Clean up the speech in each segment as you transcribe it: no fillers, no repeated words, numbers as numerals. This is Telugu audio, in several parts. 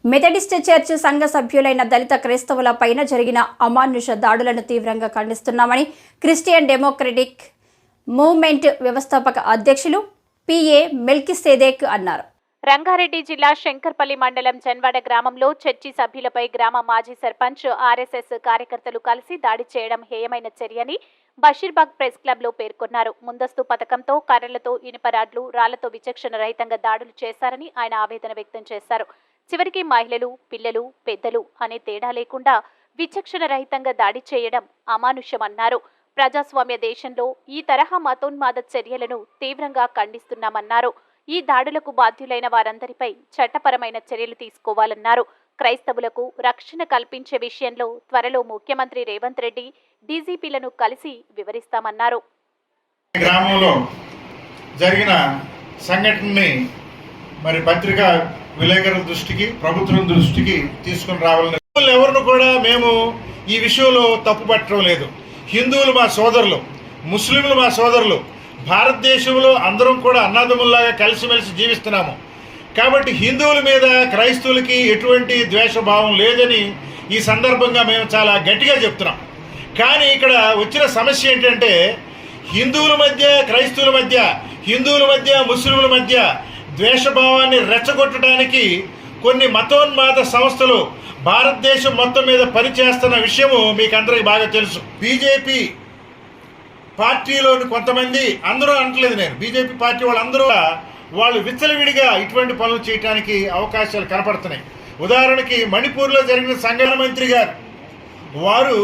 మెథడిస్ట్ చర్చ్ సంఘ సభ్యులైన దళిత క్రైస్తవుల పైన జరిగిన అమానుష దాడులను తీవ్రంగా ఖండిస్తున్నామని క్రిస్టియన్ డెమోక్రటిక్ మూవ్మెంట్ వ్యవస్థాపక అధ్యక్షులు పిఏ మెల్కిసెదెక్ అన్నారు. రంగారెడ్డి జిల్లా శంకర్పల్లి మండలం జన్వాడ గ్రామంలో చర్చి సభ్యులపై గ్రామ మాజీ సర్పంచ్ ఆర్ఎస్ఎస్ కార్యకర్తలు కలిసి దాడి చేయడం హేయమైన చర్యని బషీర్బాగ్ ప్రెస్ క్లబ్ లో పేర్కొన్నారు. ముందస్తు పథకంతో కర్రలతో, ఇనుప రాడ్లు, రాళ్లతో విచక్షణ రహితంగా దాడులు చేశారని ఆయన ఆవేదన వ్యక్తం చేశారు. చివరికి మహిళలు, పిల్లలు, పెద్దలు అనే తేడా లేకుండా విచక్షణ రహితంగా దాడి చేయడం అమానుషమన్నారు. ప్రజాస్వామ్య దేశంలో ఈ తరహా మతోన్మాద చర్యలను తీవ్రంగా ఖండిస్తున్నామన్నారు. ఈ దాడులకు బాధ్యులైన వారందరిపై చట్టపరమైన చర్యలు తీసుకోవాలన్నారు. క్రైస్తవులకు రక్షణ కల్పించే విషయంలో త్వరలో ముఖ్యమంత్రి రేవంత్ రెడ్డి డీజీపీలను కలిసి వివరిస్తామన్నారు. గ్రామంలో జరిగిన సంఘటనని మరి పత్రికా విలేకరుల దృష్టికి, ప్రభుత్వం దృష్టికి తీసుకుని రావాలని ఎవరిని కూడా మేము ఈ విషయంలో తప్పు పట్టడం లేదు. హిందువులు మా సోదరులు, ముస్లింలు మా సోదరులు, భారతదేశంలో అందరం కూడా అన్నదమ్ముల్లాగా కలిసిమెలిసి జీవిస్తున్నాము. కాబట్టి హిందువుల మీద క్రైస్తవులకి ఎటువంటి ద్వేషభావం లేదని ఈ సందర్భంగా మేము చాలా గట్టిగా చెప్తున్నాం. కానీ ఇక్కడ వచ్చిన సమస్య ఏంటంటే హిందువుల మధ్య, క్రైస్తవుల మధ్య, హిందువుల మధ్య, ముస్లింల మధ్య ద్వేషభావాన్ని రెచ్చగొట్టడానికి కొన్ని మతోన్మాద సంస్థలు భారతదేశం మొత్తం మీద పనిచేస్తున్న విషయము మీకు అందరికీ బాగా తెలుసు. బీజేపీ పార్టీలోని కొంతమంది, అందరూ అంటలేదు నేను, బీజేపీ పార్టీ వాళ్ళందరూ వాళ్ళు విచ్చలవిడిగా ఇటువంటి పనులు చేయడానికి అవకాశాలు కనపడుతున్నాయి. ఉదాహరణకి మణిపూర్లో జరిగిన సంఘటన మంత్రి గారు వారు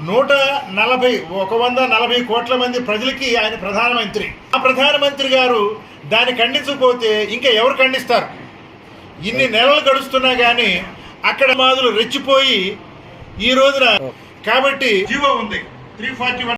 140 కోట్ల మంది ప్రజలకి ఆయన ప్రధానమంత్రి. ఆ ప్రధానమంత్రి గారు దాన్ని ఖండించకపోతే ఇంకా ఎవరు ఖండిస్తారు? ఇన్ని నెలలు గడుస్తున్నా కానీ అక్కడ మాదులు రెచ్చిపోయి ఈ రోజున, కాబట్టి జీవో ఉంది 341